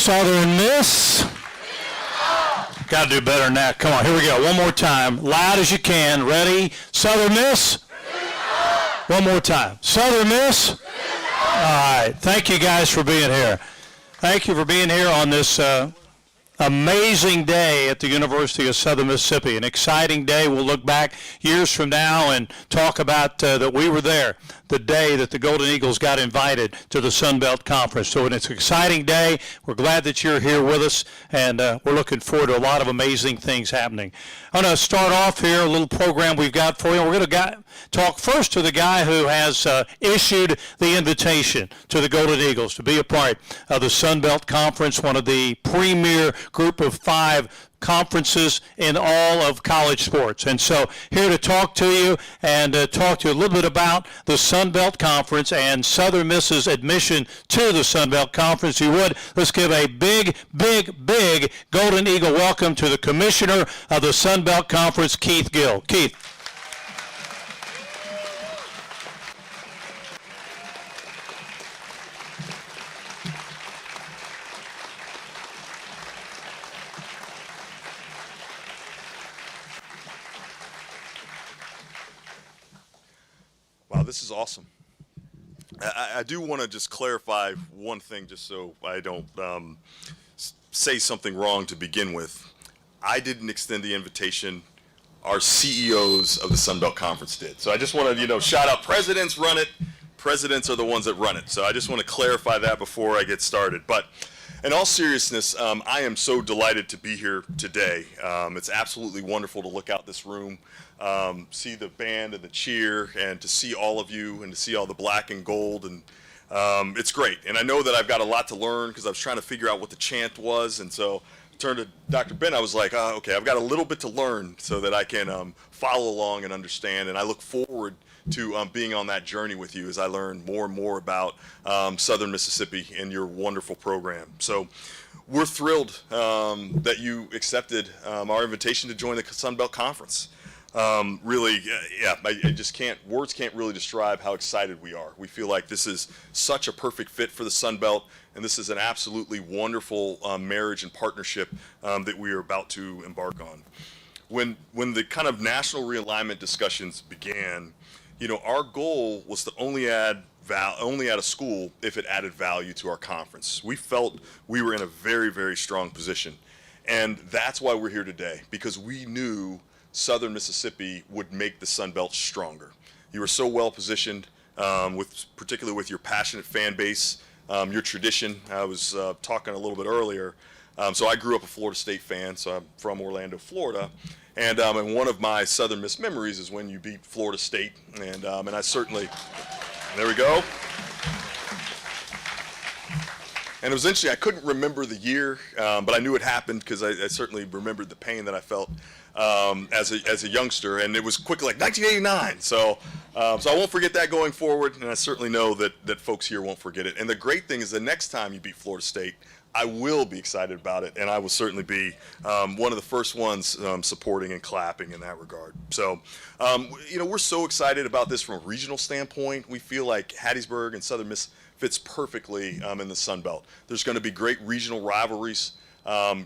Southern Miss. Got to do better than that. Come on, here we go. One more time. Loud as you can. Ready? Southern Miss. One more time. Southern Miss. All right. Thank you guys for being here. Thank you for being here on this amazing day at the University of Southern Mississippi. An exciting day. We'll look back years from now and talk about that we were there the day that the Golden Eagles got invited to the Sun Belt Conference. So it's an exciting day. We're glad that you're here with us, and we're looking forward to a lot of amazing things happening. I'm going to start off here, a little program we've got for you. We're going to talk first to the guy who has issued the invitation to the Golden Eagles to be a part of the Sun Belt Conference, one of the premier group of 5 conferences in all of college sports. And so here to talk to you and talk to you a little bit about the Sun Belt Conference and Southern Miss's admission to the Sun Belt Conference. If you would, let's give a big, big, big Golden Eagle welcome to the commissioner of the Sun Belt Conference, Keith Gill. Keith. Wow, this is awesome. I do want to just clarify one thing just so I don't say something wrong to begin with. I didn't extend the invitation. Our CEOs of the Sun Belt Conference did. So I just want to, shout out presidents run it. Presidents are the ones that run it. So I just want to clarify that before I get started. But in all seriousness, I am so delighted to be here today. It's absolutely wonderful to look out this room, see the band and the cheer, and to see all of you and to see all the black and gold. And it's great. And I know that I've got a lot to learn because I was trying to figure out what the chant was. And so I turned to Dr. Ben. I was like, okay, I've got a little bit to learn so that I can follow along and understand. And I look forward to being on that journey with you as I learn more and more about Southern Mississippi and your wonderful program. So we're thrilled that you accepted our invitation to join the Sun Belt Conference. Really, I just can't, words can't really describe how excited we are. We feel like this is such a perfect fit for the Sun Belt, and this is an absolutely wonderful marriage and partnership that we are about to embark on. When the kind of national realignment discussions began, our goal was to only add a school if it added value to our conference. We felt we were in a very, very strong position. And that's why we're here today, because we knew Southern Mississippi would make the Sun Belt stronger. You were so well positioned, particularly with your passionate fan base, your tradition. I was talking a little bit earlier. So I grew up a Florida State fan, so I'm from Orlando, Florida. And one of my Southern Miss memories is when you beat Florida State. And I certainly, there we go. And it was interesting, I couldn't remember the year, but I knew it happened because I certainly remembered the pain that I felt as a youngster. And it was quickly like 1989. So I won't forget that going forward. And I certainly know that folks here won't forget it. And the great thing is the next time you beat Florida State, I will be excited about it, and I will certainly be one of the first ones supporting and clapping in that regard. So, we're so excited about this from a regional standpoint. We feel like Hattiesburg and Southern Miss fits perfectly in the Sun Belt. There's going to be great regional rivalries,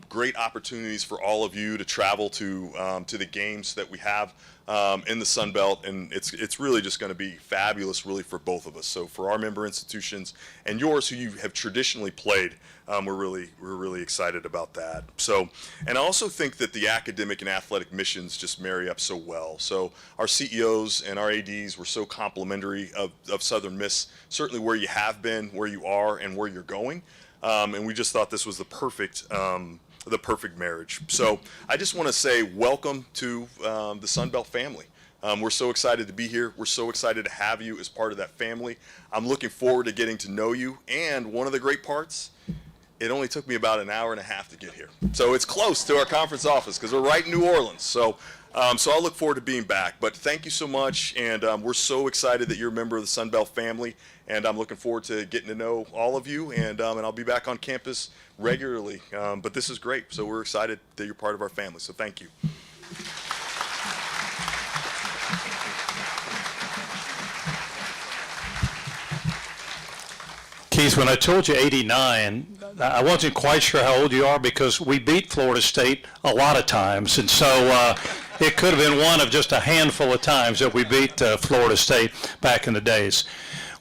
great opportunities for all of you to travel to the games that we have in the Sun Belt, and it's really just going to be fabulous, really, for both of us. So for our member institutions and yours, who you have traditionally played, we're really excited about that. So, and I also think that the academic and athletic missions just marry up so well. So our CEOs and our ADs were so complimentary of Southern Miss, certainly where you have been, where you are, and where you're going. And we just thought this was the perfect marriage. So I just want to say welcome to the Sun Belt family. We're so excited to be here. We're so excited to have you as part of that family. I'm looking forward to getting to know you. And one of the great parts, it only took me about an hour and a half to get here. So it's close to our conference office because we're right in New Orleans. So I'll look forward to being back. But thank you so much. And we're so excited that you're a member of the Sun Belt family. And I'm looking forward to getting to know all of you. And I'll be back on campus regularly. But this is great. So we're excited that you're part of our family. So thank you. Keith, when I told you 89, I wasn't quite sure how old you are because we beat Florida State a lot of times. And so it could have been one of just a handful of times that we beat Florida State back in the days.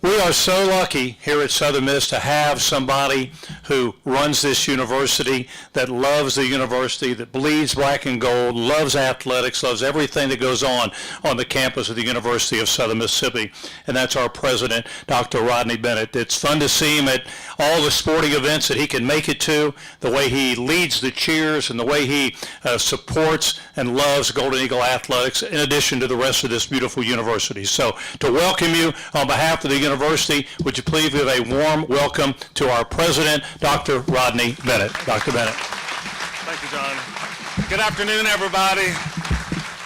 We are so lucky here at Southern Miss to have somebody who runs this university, that loves the university, that bleeds black and gold, loves athletics, loves everything that goes on the campus of the University of Southern Mississippi, and that's our president, Dr. Rodney Bennett. It's fun to see him at all the sporting events that he can make it to, the way he leads the cheers and the way he supports and loves Golden Eagle athletics, in addition to the rest of this beautiful university. So to welcome you on behalf of the university, would you please give a warm welcome to our president, Dr. Rodney Bennett. Dr. Bennett. Thank you, John. Good afternoon, everybody.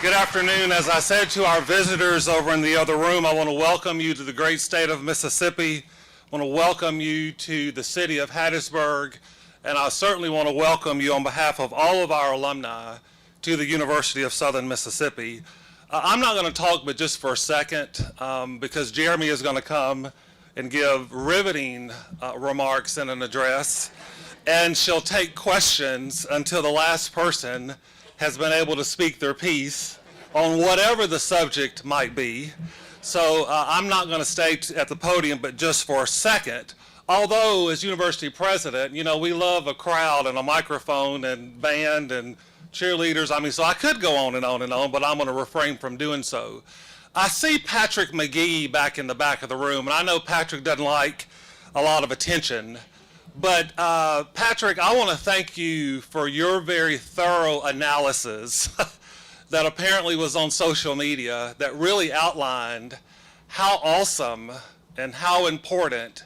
Good afternoon. As I said to our visitors over in the other room, I want to welcome you to the great state of Mississippi. I want to welcome you to the city of Hattiesburg, and I certainly want to welcome you on behalf of all of our alumni to the University of Southern Mississippi. I'm not going to talk but just for a second because Jeremy is going to come and give riveting remarks in an address, and she'll take questions until the last person has been able to speak their piece on whatever the subject might be. So I'm not going to stay at the podium but just for a second. Although, as university president, you know, we love a crowd and a microphone and band and cheerleaders. I mean, so I could go on and on and on, but I'm going to refrain from doing so. I see Patrick McGee back in the back of the room, and I know Patrick doesn't like a lot of attention, but Patrick, I want to thank you for your very thorough analysis that apparently was on social media that really outlined how awesome and how important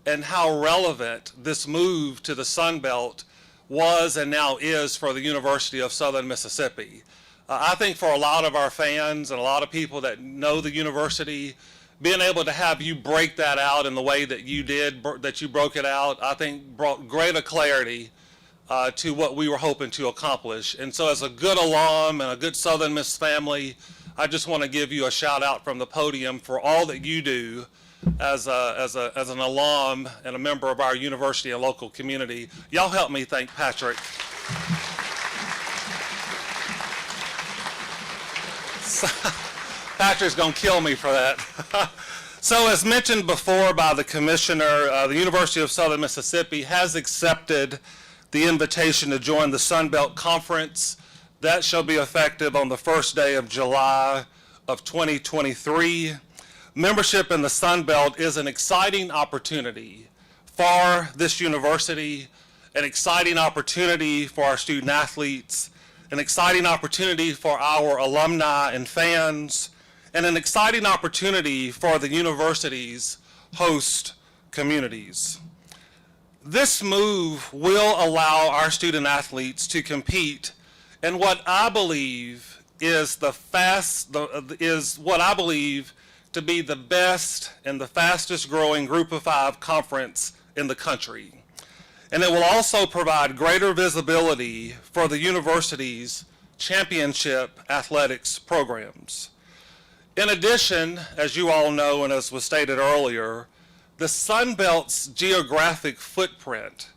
and how relevant this move to the Sun Belt was and now is for the University of Southern Mississippi. I think for a lot of our fans and a lot of people that know the university, being able to have you break that out in the way that you did, that you broke it out, I think brought greater clarity to what we were hoping to accomplish. And so as a good alum and a good Southern Miss family, I just want to give you a shout out from the podium for all that you do as an alum and a member of our university and local community. Y'all help me thank Patrick. Patrick's gonna kill me for that. So as mentioned before by the commissioner, the University of Southern Mississippi has accepted the invitation to join the Sun Belt Conference. That shall be effective on the first day of July of 2023. Membership in the Sun Belt is an exciting opportunity for this university, an exciting opportunity for our student athletes, an exciting opportunity for our alumni and fans, and an exciting opportunity for the university's host communities. This move will allow our student athletes to compete in what I believe is what I believe to be the best and the fastest growing Group of Five conference in the country. And it will also provide greater visibility for the university's championship athletics programs. In addition, as you all know and as was stated earlier, the Sun Belt's geographic footprint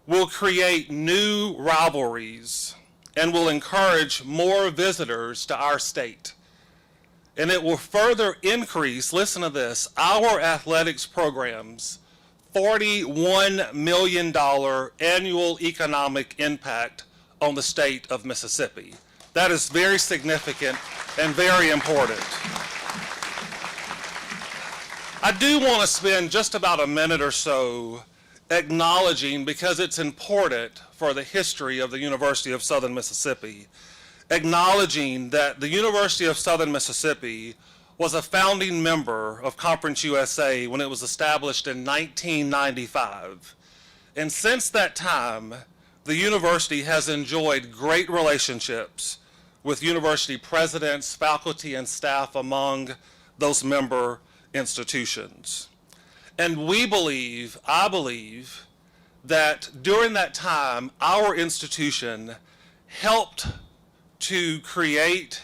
will create new rivalries and will encourage more visitors to our state. And it will further increase, listen to this, our athletics programs' $41 million annual economic impact on the state of Mississippi. That is very significant and very important. I do want to spend just about a minute or so acknowledging, because it's important for the history of the University of Southern Mississippi, acknowledging that the University of Southern Mississippi was a founding member of Conference USA when it was established in 1995. And since that time, the university has enjoyed great relationships with university presidents, faculty, and staff among those member institutions. And we believe, I believe, that during that time, our institution helped to create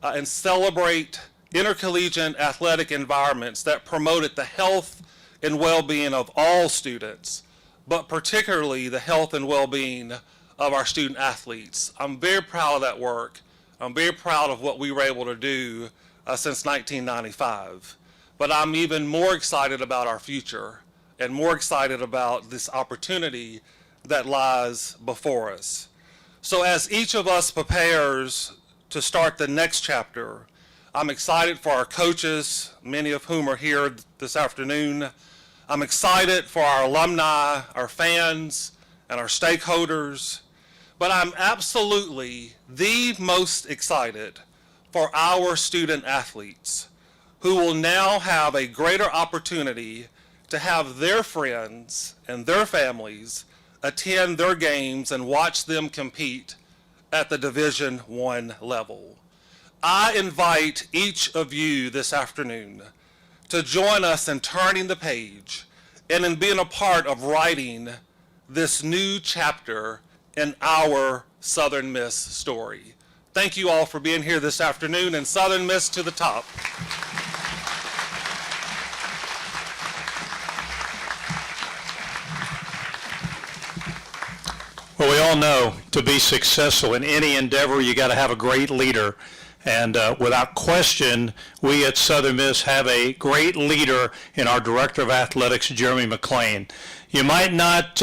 and celebrate intercollegiate athletic environments that promoted the health and well-being of all students, but particularly the health and well-being of our student athletes. I'm very proud of that work. I'm very proud of what we were able to do since 1995. But I'm even more excited about our future and more excited about this opportunity that lies before us. So as each of us prepares to start the next chapter, I'm excited for our coaches, many of whom are here this afternoon. I'm excited for our alumni, our fans, and our stakeholders. But I'm absolutely the most excited for our student athletes, who will now have a greater opportunity to have their friends and their families attend their games and watch them compete at the Division I level. I invite each of you this afternoon to join us in turning the page and in being a part of writing this new chapter in our Southern Miss story. Thank you all for being here this afternoon, and Southern Miss to the top. Well, we all know to be successful in any endeavor, you got to have a great leader. And without question, we at Southern Miss have a great leader in our Director of Athletics, Jeremy McClain. You might not,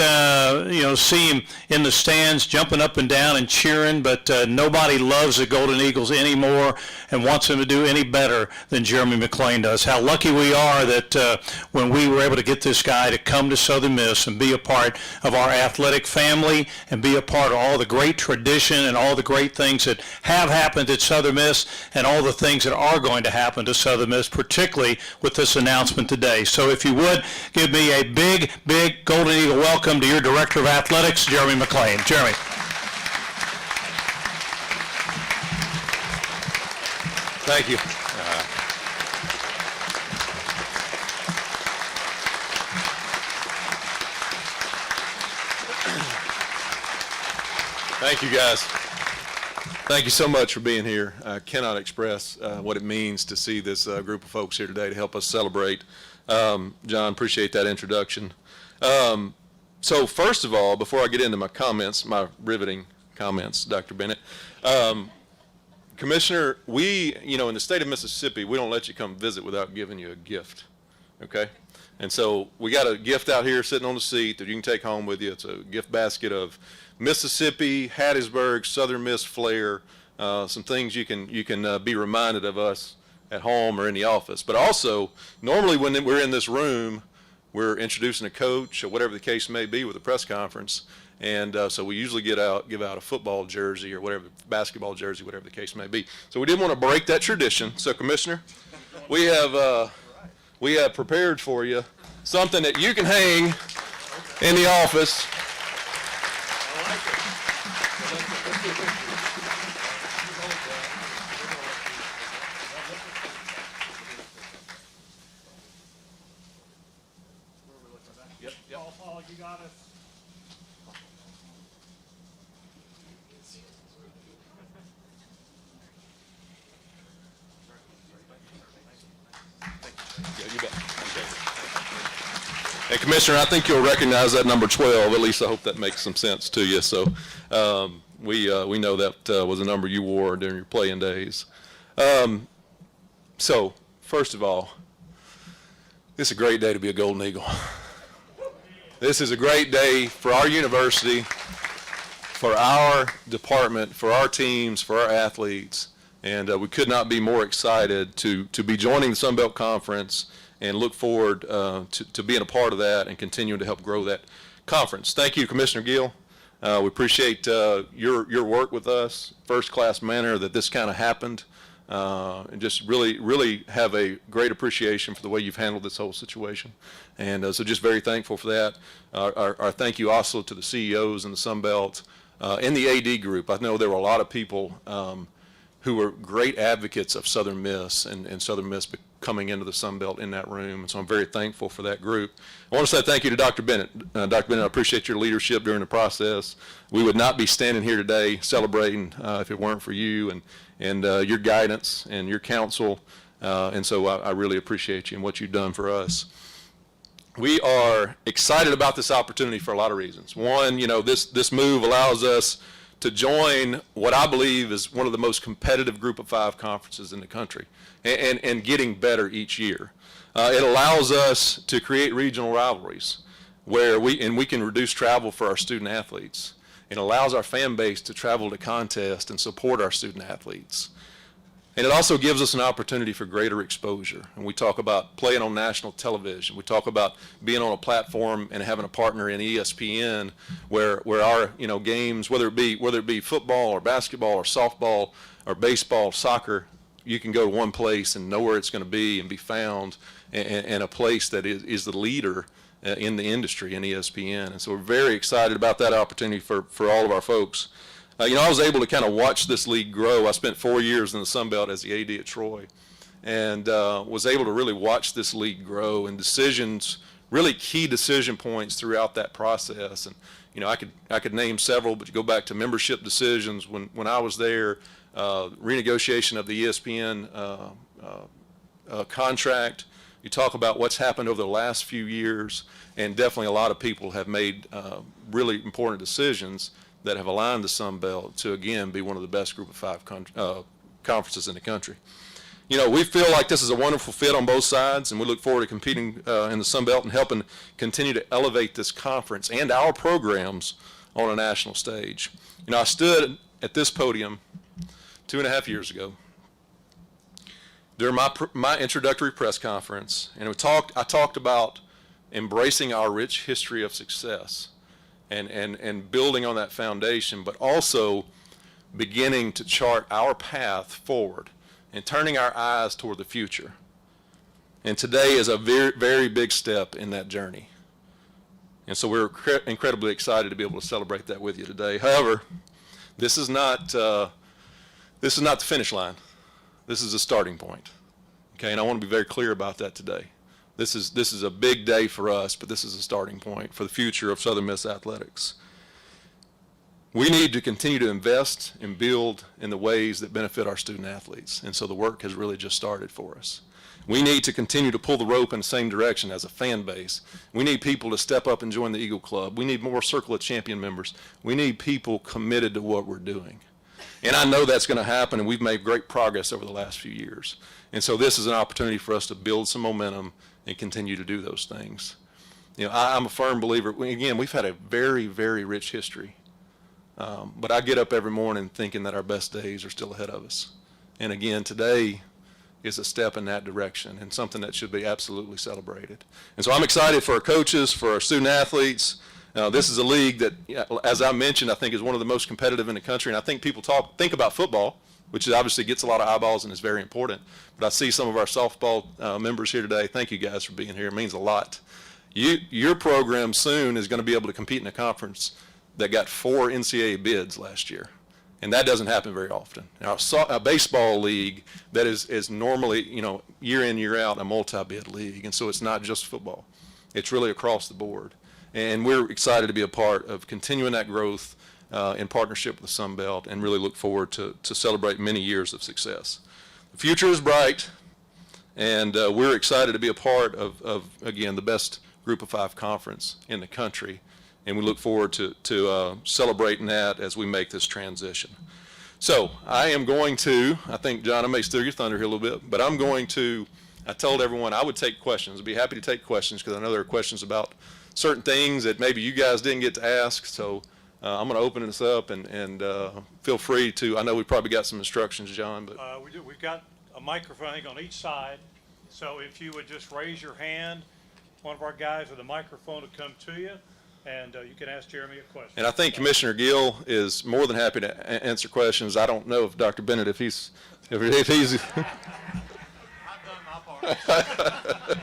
see him in the stands jumping up and down and cheering, but nobody loves the Golden Eagles anymore and wants them to do any better than Jeremy McClain does. How lucky we are that when we were able to get this guy to come to Southern Miss and be a part of our athletic family and be a part of all the great tradition and all the great things that have happened at Southern Miss and all the things that are going to happen to Southern Miss, particularly with this announcement today. So if you would, give me a big, big Golden Eagle welcome to your Director of Athletics, Jeremy McClain. Jeremy. Thank you. Thank you, guys. Thank you so much for being here. I cannot express what it means to see this group of folks here today to help us celebrate. John, appreciate that introduction. So first of all, before I get into my comments, my riveting comments, Dr. Bennett, Commissioner, we, in the state of Mississippi, we don't let you come visit without giving you a gift, okay? And so we got a gift out here sitting on the seat that you can take home with you. It's a gift basket of Mississippi, Hattiesburg, Southern Miss flair, some things you can be reminded of us at home or in the office. But also, normally when we're in this room, we're introducing a coach or whatever the case may be with a press conference. And so we usually give out a football jersey or whatever, basketball jersey, whatever the case may be. So we didn't want to break that tradition. So Commissioner, we have prepared for you something that you can hang in the office. You got it. Yeah, you bet. Hey, Commissioner, I think you'll recognize that number 12. At least I hope that makes some sense to you. So we know that was a number you wore during your playing days. So first of all, this is a great day to be a Golden Eagle. This is a great day for our university, for our department, for our teams, for our athletes, and we could not be more excited to be joining the Sun Belt Conference and look forward to being a part of that and continuing to help grow that conference. Thank you, Commissioner Gill. We appreciate your work with us, first-class manner that this kind of happened, and just really have a great appreciation for the way you've handled this whole situation. And so just very thankful for that. Our thank you also to the CEOs in the Sun Belt and the AD group. I know there were a lot of people who were great advocates of Southern Miss and Southern Miss coming into the Sun Belt in that room. And so I'm very thankful for that group. I want to say thank you to Dr. Bennett. Dr. Bennett, I appreciate your leadership during the process. We would not be standing here today celebrating if it weren't for you and your guidance and your counsel. And so I really appreciate you and what you've done for us. we are excited about this opportunity for a lot of reasons. One, this move allows us to join what I believe is one of the most competitive group of 5 conferences in the country, and getting better each year. It allows us to create regional rivalries where we can reduce travel for our student athletes. It allows our fan base to travel to contests and support our student athletes. And it also gives us an opportunity for greater exposure. And we talk about playing on national television. We talk about being on a platform and having a partner in ESPN where our games, whether it be football or basketball or softball or baseball, soccer, you can go to one place and know where it's going to be and be found, and a place that is the leader in the industry in ESPN. And so we're very excited about that opportunity for all of our folks. I was able to kind of watch this league grow. I spent 4 years in the Sun Belt as the AD at Troy, and was able to really watch this league grow, and decisions, really key decision points throughout that process. And I could name several, but you go back to membership decisions when I was there, renegotiation of the ESPN contract. You talk about what's happened over the last few years, and definitely a lot of people have made really important decisions that have aligned the Sun Belt to, again, be one of the best group of 5 conferences in the country. We feel like this is a wonderful fit on both sides, and we look forward to competing in the Sun Belt and helping continue to elevate this conference and our programs on a national stage. I stood at this podium 2.5 years ago during my introductory press conference, and I talked about embracing our rich history of success and building on that foundation, but also beginning to chart our path forward and turning our eyes toward the future. And today is a very, very big step in that journey. And so we're incredibly excited to be able to celebrate that with you today. However, this is not the finish line. This is a starting point. Okay, and I want to be very clear about that today. This is a big day for us, but this is a starting point for the future of Southern Miss athletics. We need to continue to invest and build in the ways that benefit our student athletes, and so the work has really just started for us. We need to continue to pull the rope in the same direction as a fan base. We need people to step up and join the Eagle Club. We need more Circle of Champion members. We need people committed to what we're doing. And I know that's going to happen, and we've made great progress over the last few years. And so this is an opportunity for us to build some momentum and continue to do those things. I'm a firm believer. Again, we've had a very, very rich history. But I get up every morning thinking that our best days are still ahead of us. And again, today is a step in that direction and something that should be absolutely celebrated. And so I'm excited for our coaches, for our student athletes. This is a league that, as I mentioned, I think is one of the most competitive in the country. And I think people think about football, which obviously gets a lot of eyeballs and is very important. But I see some of our softball members here today. Thank you guys for being here. It means a lot. Your program soon is going to be able to compete in a conference that got 4 NCAA bids last year. And that doesn't happen very often. Now, a baseball league that is normally, year in, year out, a multi-bid league. And so it's not just football. It's really across the board. And we're excited to be a part of continuing that growth in partnership with the Sun Belt, and really look forward to celebrate many years of success. The future is bright, and we're excited to be a part of again, the best group of 5 conference in the country. And we look forward to celebrating that as we make this transition. So I am going to, I think, John, I may steal your thunder here a little bit, but I told everyone I would take questions. I'd be happy to take questions because I know there are questions about certain things that maybe you guys didn't get to ask. So I'm going to open this up and feel free to, I know we probably got some instructions, John. But we do. We've got a microphone, I think, on each side. So if you would just raise your hand, one of our guys with a microphone will come to you. And you can ask Jeremy a question. And I think Commissioner Gill is more than happy to answer questions. I don't know if Dr. Bennett, if he's. I've done my part.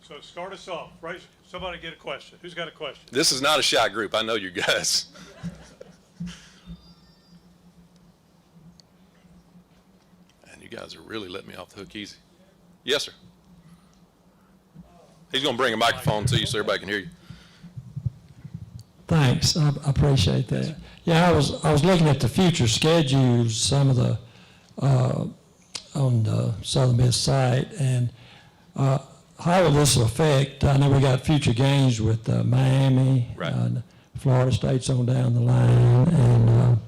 So start us off. Somebody get a question. Who's got a question? This is not a shy group. I know you guys. And you guys are really letting me off the hook easy. Yes, sir. He's going to bring a microphone to you so everybody can hear you. Thanks. I appreciate that. Yeah, I was looking at the future schedules, some of the on the Southern Miss site, and how will this affect? I know we got future games with Miami, Right. Florida State's on down the line, and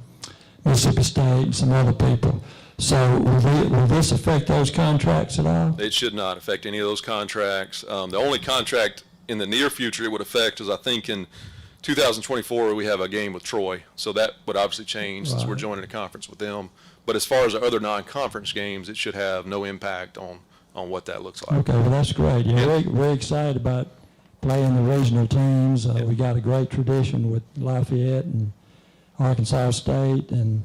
Mississippi State and some other people. So will this affect those contracts at all? It should not affect any of those contracts. The only contract in the near future it would affect is, I think, in 2024 we have a game with Troy, so that would obviously change since we're joining a conference with them. But as far as our other non-conference games, it should have no impact on what that looks like. Okay, well, that's great. Yeah, we're excited about playing the regional teams. We got a great tradition with Lafayette and Arkansas State and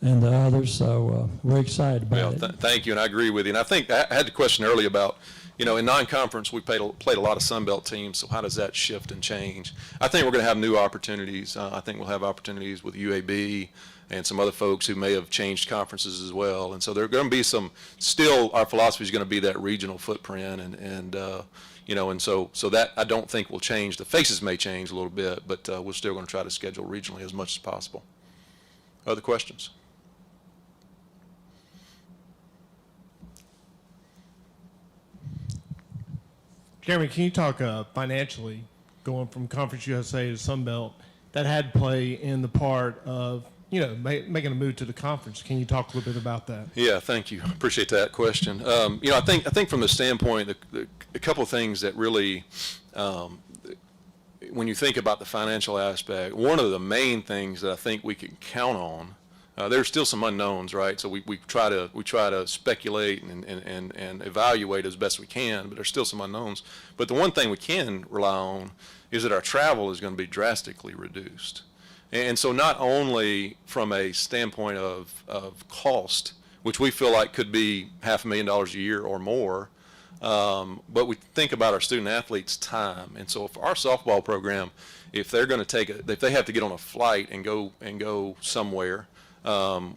the others, so we're excited about it. Thank you, and I agree with you. And I think I had the question earlier about, in non-conference we played a lot of Sun Belt teams, so how does that shift and change? I think we're going to have new opportunities. I think we'll have opportunities with UAB and some other folks who may have changed conferences as well. And so there are going to be still our philosophy is going to be that regional footprint, and so that I don't think will change. The faces may change a little bit, but we're still going to try to schedule regionally as much as possible. Other questions? Jeremy, can you talk financially, going from Conference USA to Sun Belt, that had play in the part of, making a move to the conference? Can you talk a little bit about that? Yeah, thank you. Appreciate that question. I think from the standpoint, a couple of things that really, when you think about the financial aspect, one of the main things that I think we can count on, there's still some unknowns, right? So we try to speculate and evaluate as best we can, but there's still some unknowns. But the one thing we can rely on is that our travel is going to be drastically reduced. And so not only from a standpoint of cost, which we feel like could be $500,000 a year or more, but we think about our student athletes' time. And so for our softball program, if they're going to if they have to get on a flight and go somewhere,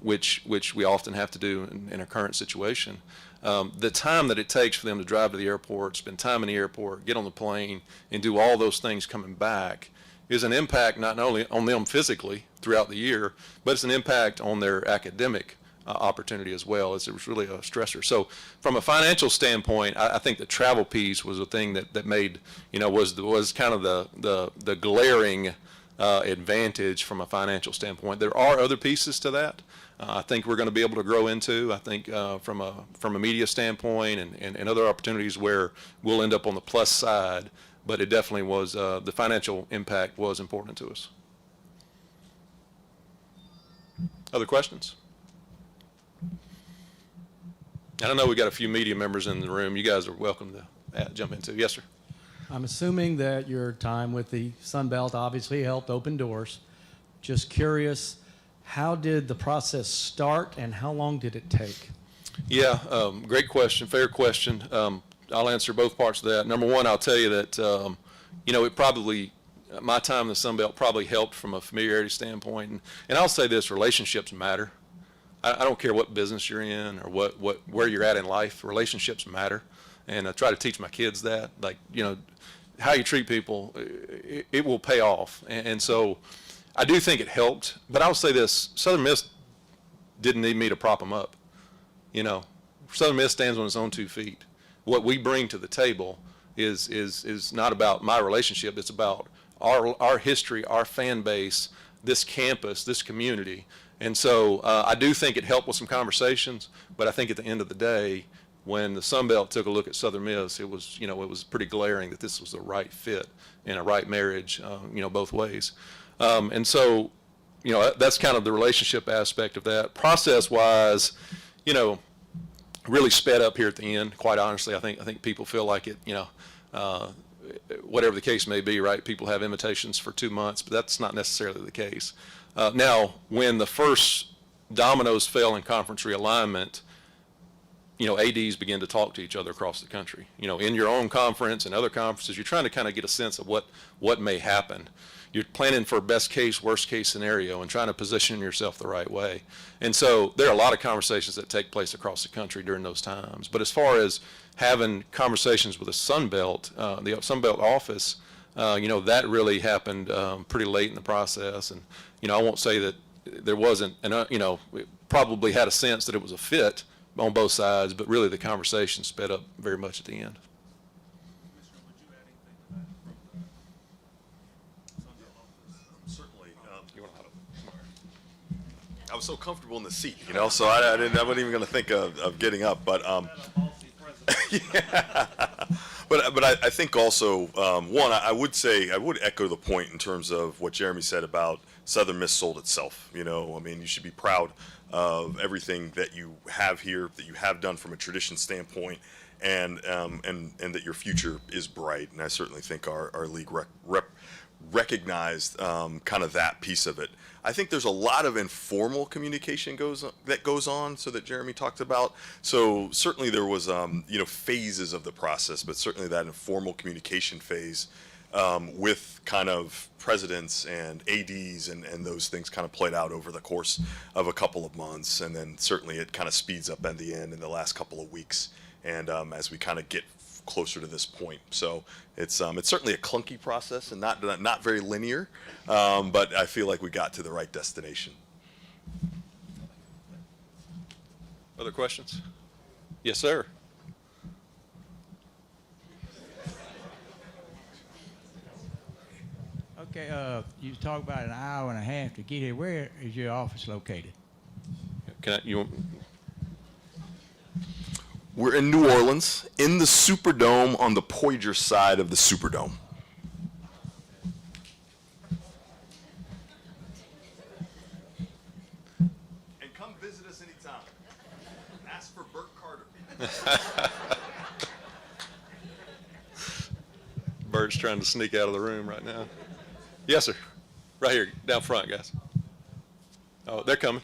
which we often have to do in our current situation, the time that it takes for them to drive to the airport, spend time in the airport, get on the plane, and do all those things coming back is an impact not only on them physically throughout the year, but it's an impact on their academic opportunity as well. It was really a stressor. So from a financial standpoint, I think the travel piece was a thing that made, was kind of the glaring advantage from a financial standpoint. There are other pieces to that. I think we're going to be able to grow into. I think from a media standpoint and other opportunities where we'll end up on the plus side, but it definitely was, the financial impact was important to us. Other questions? I don't know, we got a few media members in the room. You guys are welcome to jump into. Yes, sir. I'm assuming that your time with the Sun Belt obviously helped open doors. Just curious, how did the process start and how long did it take? Yeah, great question, fair question. I'll answer both parts of that. Number one, I'll tell you that, it probably, my time in the Sun Belt probably helped from a familiarity standpoint. And I'll say this, relationships matter. I don't care what business you're in or where you're at in life, relationships matter. And I try to teach my kids that, how you treat people, it will pay off. And so I do think it helped, but I'll say this, Southern Miss didn't need me to prop them up. Southern Miss stands on its own 2 feet. What we bring to the table is not about my relationship, it's about our history, our fan base, this campus, this community. And so I do think it helped with some conversations, but I think at the end of the day, when the Sun Belt took a look at Southern Miss, it was pretty glaring that this was the right fit and a right marriage, both ways. And so, that's kind of the relationship aspect of that. Process-wise, really sped up here at the end. Quite honestly, I think people feel like it, whatever the case may be, right? People have invitations for 2 months, but that's not necessarily the case. Now, when the first dominoes fell in conference realignment, ADs begin to talk to each other across the country. In your own conference and other conferences, you're trying to kind of get a sense of what may happen. You're planning for best case, worst case scenario and trying to position yourself the right way. And so there are a lot of conversations that take place across the country during those times. But as far as having conversations with the Sun Belt office, that really happened pretty late in the process. And, I won't say that there wasn't, probably had a sense that it was a fit on both sides, but really the conversation sped up very much at the end. Certainly. I was so comfortable in the seat, you know, so I wasn't even going to think of getting up. But yeah. But I think also one, I would echo the point in terms of what Jeremy said about Southern Miss sold itself. You know, I mean, you should be proud of everything that you have here, that you have done from a tradition standpoint, and that your future is bright. And I certainly think our league recognized kind of that piece of it. I think there's a lot of informal communication that goes on, so that Jeremy talked about. So certainly there was phases of the process, but certainly that informal communication phase with kind of presidents and ADs and those things kind of played out over the course of a couple of months, and then certainly it kind of speeds up at the end in the last couple of weeks, and as we kind of get closer to this point. So it's certainly a clunky process and not very linear, but I feel like we got to the right destination. Other questions? Yes, sir. Okay, you talk about an hour and a half to get here. Where is your office located? We're in New Orleans, in the Superdome, on the Poydras side of the Superdome. And come visit us anytime. Ask for Burt Carter. Bert's trying to sneak out of the room right now. Yes, sir. Right here, down front, guys. Oh, they're coming.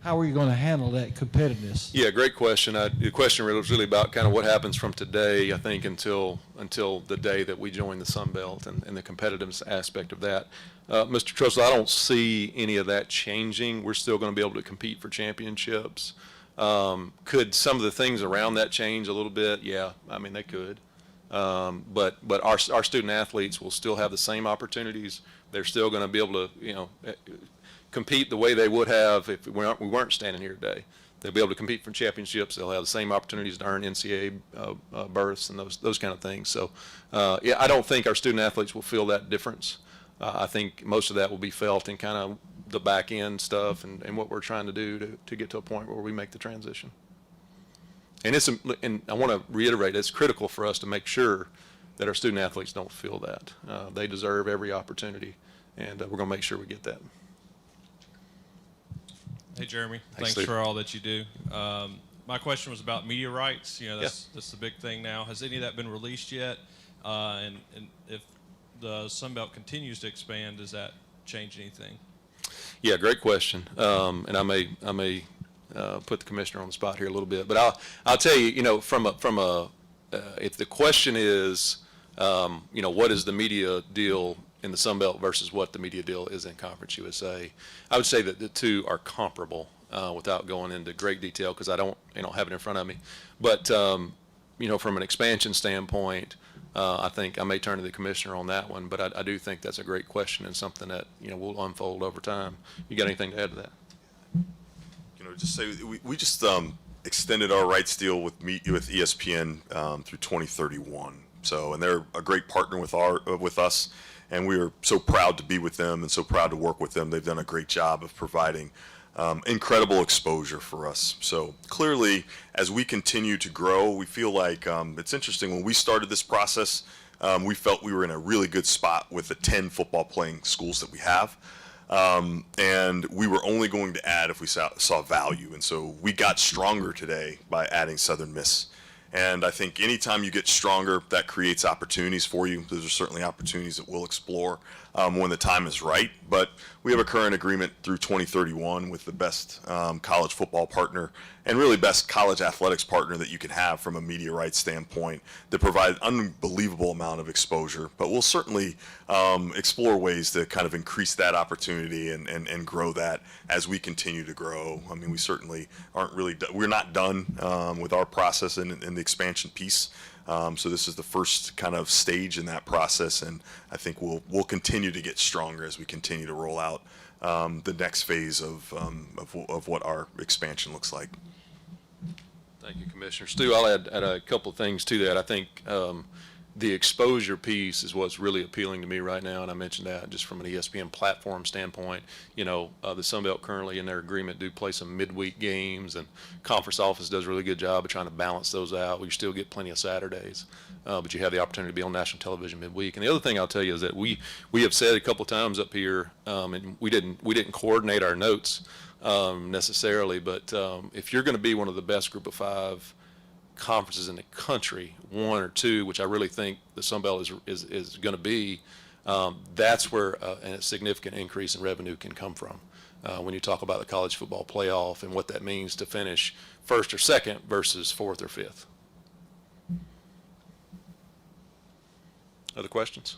How are you going to handle that competitiveness? Yeah, great question. The question was really about kind of what happens from today, I think, until the day that we join the Sun Belt and the competitiveness aspect of that. Mr. Trussell, I don't see any of that changing. We're still going to be able to compete for championships. Could some of the things around that change a little bit? Yeah, I mean, they could. But our student athletes will still have the same opportunities. They're still going to be able to, compete the way they would have if we weren't standing here today. They'll be able to compete for championships. They'll have the same opportunities to earn NCAA berths and those kind of things. So, yeah, I don't think our student athletes will feel that difference. I think most of that will be felt in kind of the back end stuff and what we're trying to do to get to a point where we make the transition. And I want to reiterate, it's critical for us to make sure that our student athletes don't feel that. They deserve every opportunity, and we're going to make sure we get that. Hey, Jeremy. Thanks, Thanks Steve. for all that you do. My question was about media rights. That's the big thing now. Has any of that been released yet? And if the Sun Belt continues to expand, does that change anything? Yeah, great question. And I may put the commissioner on the spot here a little bit, but I'll tell you, if the question is, what is the media deal in the Sun Belt versus what the media deal is in Conference USA, I would say that the two are comparable without going into great detail because I don't have it in front of me. But, from an expansion standpoint, I think I may turn to the commissioner on that one, but I do think that's a great question and something that, will unfold over time. You got anything to add to that? Just say we just extended our rights deal with ESPN through 2031. So, and they're a great partner with us. And we are so proud to be with them and so proud to work with them. They've done a great job of providing incredible exposure for us. So clearly, as we continue to grow, we feel like it's interesting. When we started this process, we felt we were in a really good spot with the 10 football playing schools that we have. And we were only going to add if we saw value. And so we got stronger today by adding Southern Miss. And I think anytime you get stronger, that creates opportunities for you. Those are certainly opportunities that we'll explore when the time is right. But we have a current agreement through 2031 with the best college football partner and really best college athletics partner that you can have from a media rights standpoint that provide an unbelievable amount of exposure. But we'll certainly explore ways to kind of increase that opportunity and grow that as we continue to grow. I mean, we certainly we're not done with our process in the expansion piece. So this is the first kind of stage in that process, and I think we'll continue to get stronger as we continue to roll out the next phase of what our expansion looks like. Thank you, Commissioner. Stu, I'll add a couple of things to that. I think the exposure piece is what's really appealing to me right now, and I mentioned that just from an ESPN platform standpoint. You know, the Sun Belt currently in their agreement do play some midweek games, and conference office does a really good job of trying to balance those out. We still get plenty of Saturdays, but you have the opportunity to be on national television midweek. And the other thing I'll tell you is that we have said a couple of times up here, and we didn't coordinate our notes necessarily, but if you're going to be one of the best group of 5 conferences in the country, 1 or 2, which I really think the Sun Belt is going to be, that's where a significant increase in revenue can come from. When you talk about the college football playoff and what that means to finish 1st or 2nd versus 4th or 5th. Other questions?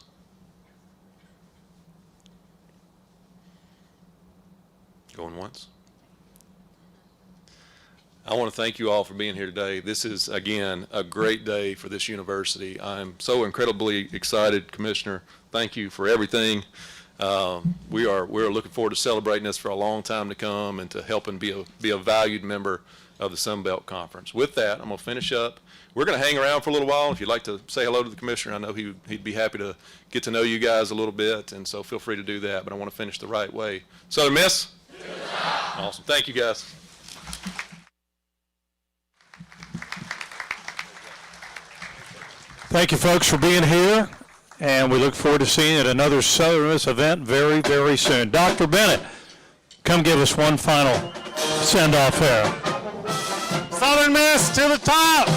Going once? I want to thank you all for being here today. This is, again, a great day for this university. I'm so incredibly excited, Commissioner. Thank you for everything. We're looking forward to celebrating this for a long time to come and to helping be a valued member of the Sun Belt Conference. With that, I'm going to finish up. We're going to hang around for a little while. If you'd like to say hello to the Commissioner, I know he'd be happy to get to know you guys a little bit, and so feel free to do that, but I want to finish the right way. Southern Miss? Awesome. Thank you, guys. Thank you, folks, for being here, and we look forward to seeing you at another Southern Miss event very, very soon. Dr. Bennett, come give us one final send-off here. Southern Miss to the top!